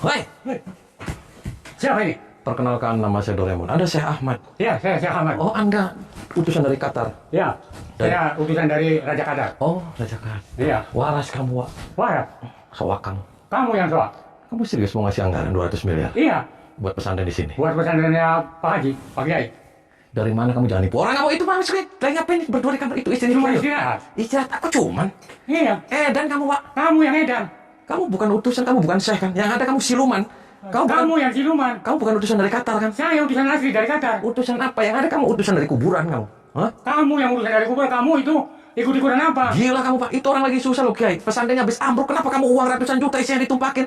Hei, Siapa ini? perkenalkan nama saya Doraemon. Anda Syekh Ahmad. Ya, saya Ahmad. Oh, Anda utusan dari Qatar. Ya, saya utusan dari Raja Qatar. Oh, Raja Qatar. Iya. Waras kamu, Wak. Wah, Sowakang. kamu yang soal. Kamu serius mau ngasih anggaran 200 miliar Iya, buat pesantren di sini? buat pesantrennya Pak Haji, Pak Kiai. Dari mana kamu jangan nipu orang kamu itu, Bang? Lagi ngapain berdua di kamar itu istrinya? Cuma istirahat. Istirahat aku cuman. Iya, Dan kamu, Wak. kamu yang edan. Kamu bukan utusan, kamu bukan syekh kan? Yang ada kamu siluman. Kamu yang siluman. Kamu bukan utusan dari Qatar kan? Saya utusan asli dari Qatar. Utusan apa? Yang ada kamu utusan dari kuburan kamu. Hah? Kamu yang utusan dari kubur, kamu itu ikut-ikutan apa? Gila kamu, Pak. Itu orang lagi susah loh, Kiai. Pesantrennya habis ambruk. Kenapa kamu uang ratusan juta isinya ditumpakin?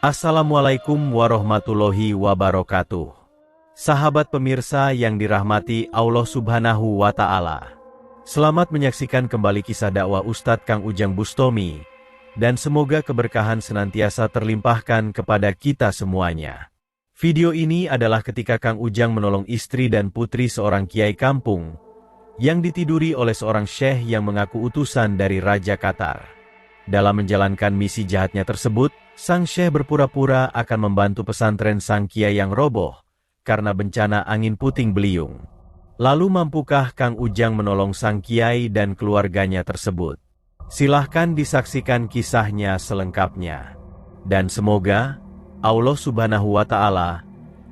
Assalamualaikum warahmatullahi wabarakatuh. Sahabat pemirsa yang dirahmati Allah Subhanahu wa Ta'ala. Selamat menyaksikan kembali kisah dakwah Ustadz Kang Ujang Bustomi, dan semoga keberkahan senantiasa terlimpahkan kepada kita semuanya. Video ini adalah ketika Kang Ujang menolong istri dan putri seorang kiai kampung yang ditiduri oleh seorang syekh yang mengaku utusan dari Raja Qatar. Dalam menjalankan misi jahatnya tersebut, sang syekh berpura-pura akan membantu pesantren sang kiai yang roboh karena bencana angin puting beliung. Lalu mampukah Kang Ujang menolong sang kiai dan keluarganya tersebut? Silahkan disaksikan kisahnya selengkapnya. Dan semoga Allah Subhanahu wa Ta'ala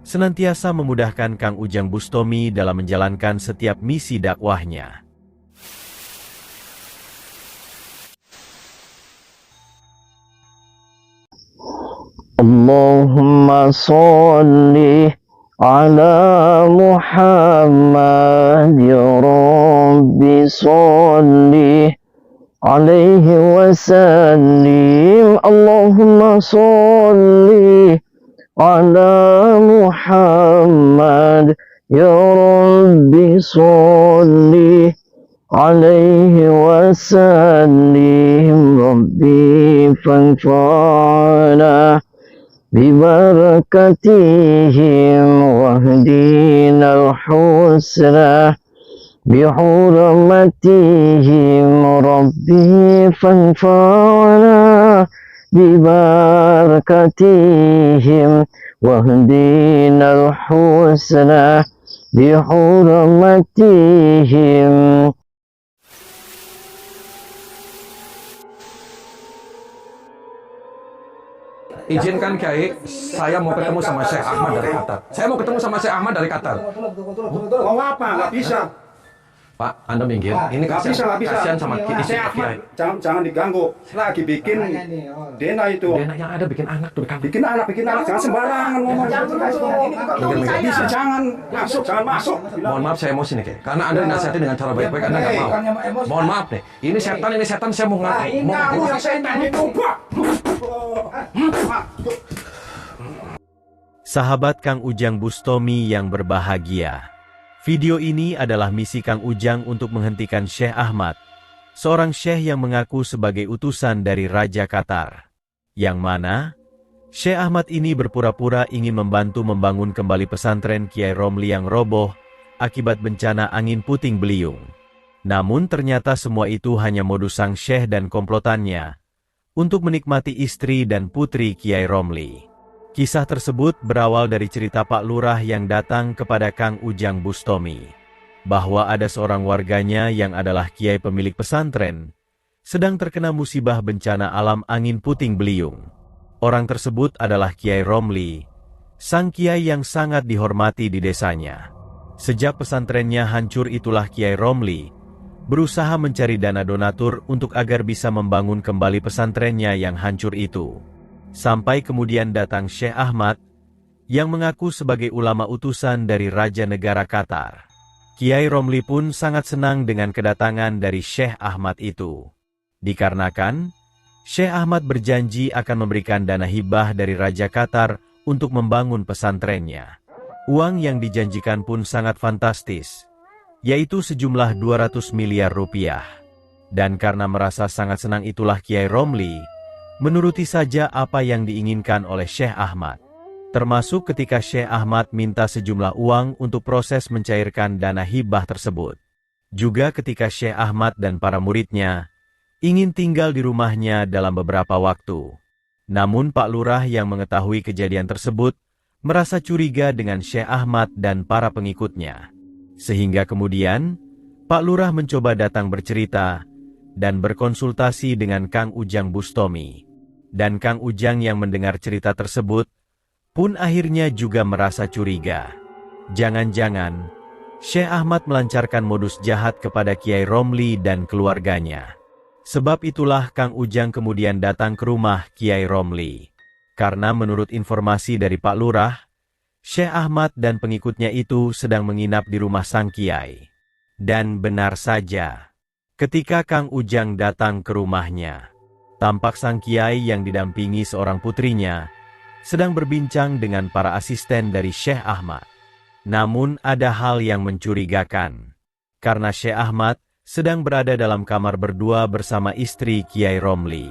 senantiasa memudahkan Kang Ujang Bustomi dalam menjalankan setiap misi dakwahnya. Allahumma sholli ala Muhammad ya Rabbi sholli alaihi wa sallim. Allahumma sholli ala Muhammad ya Rabbi sholli alaihi wa sallim. Rabbi fanfa'na ببركتهم واهدنا الحسنى بحرمتهم ربي فانفعنا ببركتهم واهدنا الحسنى بحرمتهم. Izinkan Kiai, saya mau ketemu sama Syekh Ahmad dari Qatar. Saya mau ketemu sama Syekh Ahmad dari Qatar. Mau apa? Nggak bisa. Pak, Anda minggir. Ini Nggak bisa, nggak bisa. kasihan sama istri Saya Pak Kiai. Ahmad, jangan diganggu. Lagi bikin Dena itu. Dena yang ada bikin anak tuh di kampung. Bikin anak. Jangan sembarangan ngomong. Minggir. Jangan masuk, jangan masuk. Mohon maaf saya emosi nih Kiai. Karena Anda dinasihati dengan cara baik-baik, Anda nggak mau. Mohon maaf nih. Ini setan, saya mau ngaku. Kamu yang setan itu, Pak. Sahabat Kang Ujang Bustomi yang berbahagia. Video ini adalah misi Kang Ujang untuk menghentikan Syekh Ahmad, seorang syekh yang mengaku sebagai utusan dari Raja Qatar. Yang mana, Syekh Ahmad ini berpura-pura ingin membantu membangun kembali pesantren Kiai Romli yang roboh akibat bencana angin puting beliung. Namun ternyata semua itu hanya modus sang syekh dan komplotannya untuk menikmati istri dan putri Kiai Romli. Kisah tersebut berawal dari cerita Pak Lurah yang datang kepada Kang Ujang Bustomi, bahwa ada seorang warganya yang adalah kiai pemilik pesantren, sedang terkena musibah bencana alam angin puting beliung. Orang tersebut adalah Kiai Romli, sang kiai yang sangat dihormati di desanya. Sejak pesantrennya hancur itulah Kiai Romli berusaha mencari dana donatur untuk agar bisa membangun kembali pesantrennya yang hancur itu. Sampai kemudian datang Syekh Ahmad, yang mengaku sebagai ulama utusan dari Raja Negara Qatar. Kiai Romli pun sangat senang dengan kedatangan dari Syekh Ahmad itu. Dikarenakan, Syekh Ahmad berjanji akan memberikan dana hibah dari Raja Qatar untuk membangun pesantrennya. Uang yang dijanjikan pun sangat fantastis, yaitu sejumlah 200 miliar rupiah. Dan karena merasa sangat senang itulah Kiai Romli menuruti saja apa yang diinginkan oleh Syekh Ahmad. Termasuk ketika Syekh Ahmad minta sejumlah uang untuk proses mencairkan dana hibah tersebut. Juga ketika Syekh Ahmad dan para muridnya ingin tinggal di rumahnya dalam beberapa waktu. Namun Pak Lurah yang mengetahui kejadian tersebut merasa curiga dengan Syekh Ahmad dan para pengikutnya. Sehingga kemudian Pak Lurah mencoba datang bercerita dan berkonsultasi dengan Kang Ujang Bustomi. Dan Kang Ujang yang mendengar cerita tersebut pun akhirnya juga merasa curiga. Jangan-jangan Syekh Ahmad melancarkan modus jahat kepada Kiai Romli dan keluarganya. Sebab itulah Kang Ujang kemudian datang ke rumah Kiai Romli. Karena menurut informasi dari Pak Lurah, Syekh Ahmad dan pengikutnya itu sedang menginap di rumah sang Kiai. Dan benar saja, ketika Kang Ujang datang ke rumahnya, tampak sang Kiai yang didampingi seorang putrinya sedang berbincang dengan para asisten dari Syekh Ahmad. Namun ada hal yang mencurigakan, karena Syekh Ahmad sedang berada dalam kamar berdua bersama istri Kiai Romli.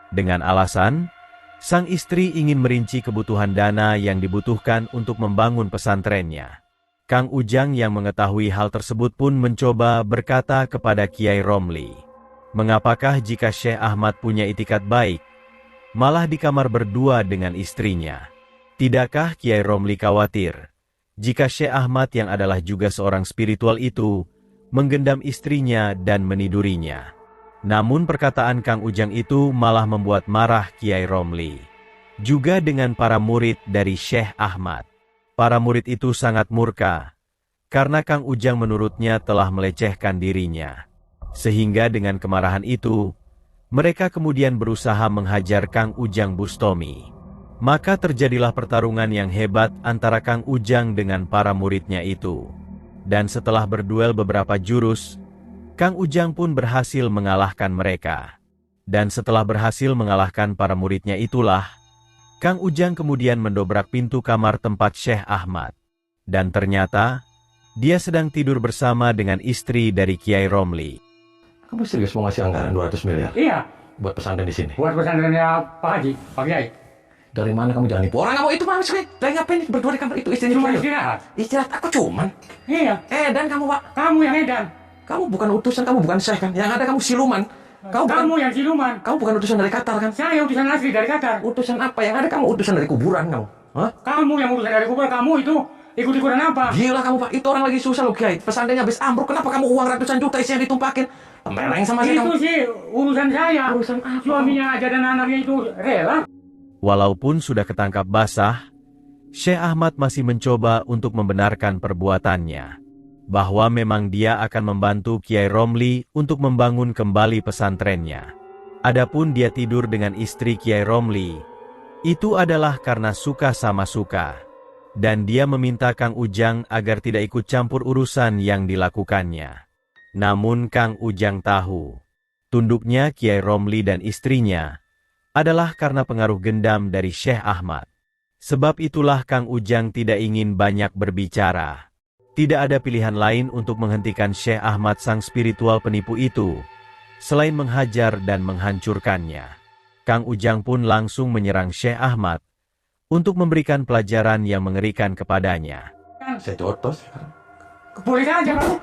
Dengan alasan, sang istri ingin merinci kebutuhan dana yang dibutuhkan untuk membangun pesantrennya. Kang Ujang yang mengetahui hal tersebut pun mencoba berkata kepada Kiai Romli, "Mengapakah jika Syekh Ahmad punya itikat baik, malah di kamar berdua dengan istrinya? Tidakkah Kiai Romli khawatir jika Syekh Ahmad yang adalah juga seorang spiritual itu menggendam istrinya dan menidurinya?" Namun perkataan Kang Ujang itu malah membuat marah Kiai Romli. Juga dengan para murid dari Syekh Ahmad. Para murid itu sangat murka, karena Kang Ujang menurutnya telah melecehkan dirinya. Sehingga dengan kemarahan itu, mereka kemudian berusaha menghajar Kang Ujang Bustomi. Maka terjadilah pertarungan yang hebat antara Kang Ujang dengan para muridnya itu. Dan setelah berduel beberapa jurus, Kang Ujang pun berhasil mengalahkan mereka. Dan setelah berhasil mengalahkan para muridnya itulah, Kang Ujang kemudian mendobrak pintu kamar tempat Syekh Ahmad. Dan ternyata, dia sedang tidur bersama dengan istri dari Kiai Romli. Kamu serius mau ngasih anggaran 200 miliar? Iya, Buat pesantren di sini? buat pesantrennya Pak Haji, Pak Kiai. Dari mana kamu jangan nipu orang kamu itu Mas? Dari ngapain berdua di kamar itu istrinya? Cuma Kiai? istirahat. Istirahat aku cuman. Iya, Dan kamu Pak, kamu yang edan. kamu bukan utusan, kamu bukan syekh kan? Yang ada kamu siluman. Kamu yang siluman. Kamu bukan utusan dari Qatar kan? Saya utusan asli dari Qatar. Utusan apa? Yang ada kamu utusan dari kuburan kamu. Hah? Kamu yang utusan dari kuburan, kamu itu ikut-ikutan apa? Gila kamu Pak, itu orang lagi susah loh Kiai. Pesantrennya habis ambruk, kenapa kamu uang ratusan juta isinya ditumpakin? Tempeleng sama saya Itu kamu. sih urusan saya. Urusan apa? Suaminya aja dan anaknya itu rela. Walaupun sudah ketangkap basah, Syekh Ahmad masih mencoba untuk membenarkan perbuatannya. Bahwa memang dia akan membantu Kiai Romli untuk membangun kembali pesantrennya. Adapun dia tidur dengan istri Kiai Romli, itu adalah karena suka sama suka. Dan dia meminta Kang Ujang agar tidak ikut campur urusan yang dilakukannya. Namun Kang Ujang tahu, tunduknya Kiai Romli dan istrinya adalah karena pengaruh gendam dari Syekh Ahmad. Sebab itulah Kang Ujang tidak ingin banyak berbicara. Tidak ada pilihan lain untuk menghentikan Syekh Ahmad sang spiritual penipu itu, selain menghajar dan menghancurkannya. Kang Ujang pun langsung menyerang Syekh Ahmad untuk memberikan pelajaran yang mengerikan kepadanya. Saya cotos sekarang. Boleh aja kamu.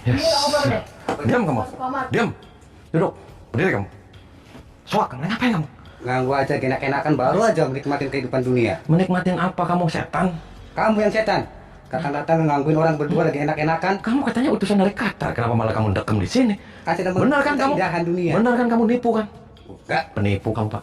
Yes. Diam kamu. Diam. Duduk. Berdiri kamu. Soak, ngapain kamu? Ganggu aja enak-enakan baru aja menikmatin kehidupan dunia. Menikmatin apa kamu, setan? Kamu yang setan. Datang-datang ngangguin orang berdua lagi enak-enakan. Kamu katanya utusan dari Qatar, kenapa malah kamu dekem di sini? Kasih Benar kan kamu? keindahan dunia. Benar kan kamu nipu kan? Enggak. Penipu kamu, Pak.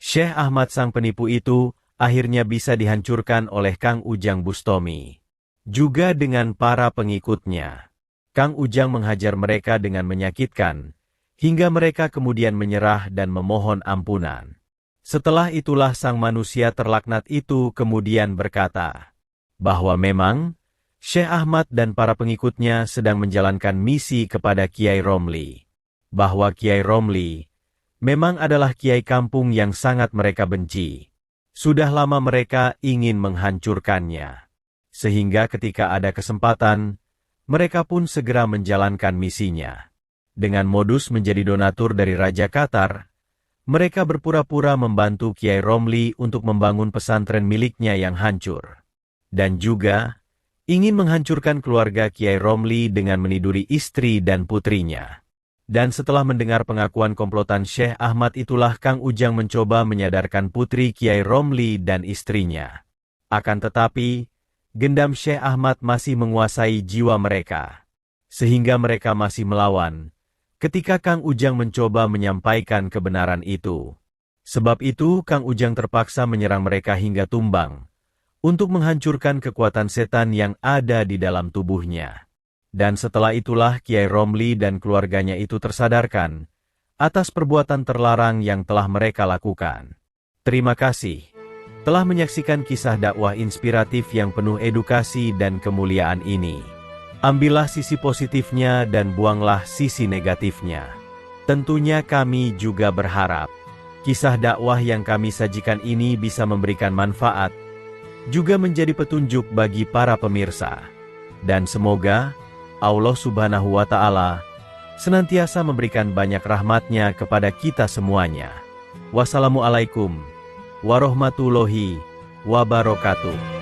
Syekh Ahmad sang penipu itu akhirnya bisa dihancurkan oleh Kang Ujang Bustomi. Juga dengan para pengikutnya. Kang Ujang menghajar mereka dengan menyakitkan, hingga mereka kemudian menyerah dan memohon ampunan. Setelah itulah sang manusia terlaknat itu kemudian berkata, bahwa memang Syekh Ahmad dan para pengikutnya sedang menjalankan misi kepada Kiai Romli. Bahwa Kiai Romli memang adalah kiai kampung yang sangat mereka benci. Sudah lama mereka ingin menghancurkannya. Sehingga ketika ada kesempatan, mereka pun segera menjalankan misinya. Dengan modus menjadi donatur dari Raja Qatar, mereka berpura-pura membantu Kiai Romli untuk membangun pesantren miliknya yang hancur. Dan juga ingin menghancurkan keluarga Kiai Romli dengan meniduri istri dan putrinya. Dan setelah mendengar pengakuan komplotan Syekh Ahmad itulah Kang Ujang mencoba menyadarkan putri Kiai Romli dan istrinya. Akan tetapi, gendam Syekh Ahmad masih menguasai jiwa mereka. Sehingga mereka masih melawan, ketika Kang Ujang mencoba menyampaikan kebenaran itu. Sebab itu Kang Ujang terpaksa menyerang mereka hingga tumbang, untuk menghancurkan kekuatan setan yang ada di dalam tubuhnya. Dan setelah itulah Kiai Romli dan keluarganya itu tersadarkan atas perbuatan terlarang yang telah mereka lakukan. Terima kasih telah menyaksikan kisah dakwah inspiratif yang penuh edukasi dan kemuliaan ini. Ambillah sisi positifnya dan buanglah sisi negatifnya. Tentunya kami juga berharap kisah dakwah yang kami sajikan ini bisa memberikan manfaat, juga menjadi petunjuk bagi para pemirsa. Dan semoga Allah Subhanahu wa Ta'ala senantiasa memberikan banyak rahmat-Nya kepada kita semuanya. Wassalamualaikum warahmatullahi wabarakatuh.